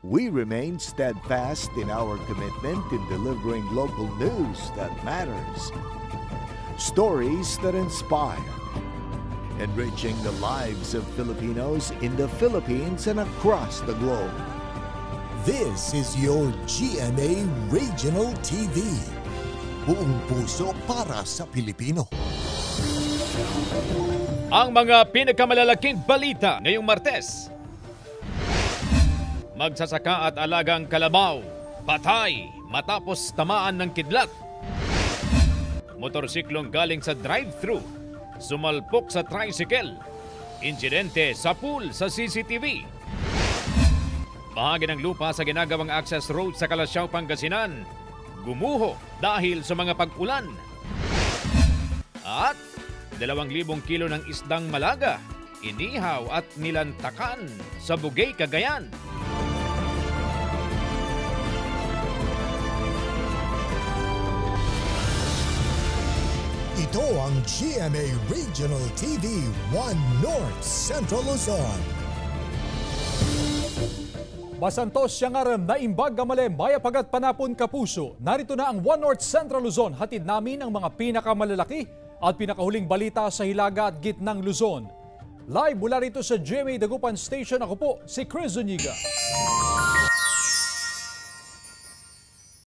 We remain steadfast in our commitment in delivering local news that matters. Stories that inspire. Enriching the lives of Filipinos in the Philippines and across the globe. This is your GMA Regional TV. Buong puso para sa Pilipino. Ang mga pinakamalalaking balita ngayong Martes. Magsasaka at alagang kalabaw, patay matapos tamaan ng kidlat. Motorsiklong galing sa drive-thru, sumalpok sa tricycle. Insidente sa pool sa CCTV. Bahagi ng lupa sa ginagawang access road sa Calasiao, Pangasinan, gumuho dahil sa mga pag-ulan. At 2,000 kilo ng isdang malaga, inihaw at nilantakan sa Bugay, Cagayan. Ito ang GMA Regional TV 1 North Central Luzon. Basantos siyang aram na imbag gamale mayapagat panapon kapuso. Narito na ang 1 North Central Luzon. Hatid namin ang mga pinakamalalaki at pinakahuling balita sa Hilaga at Gitnang Luzon. Live mula rito sa GMA Dagupan Station, ako po si Chris Zuniga.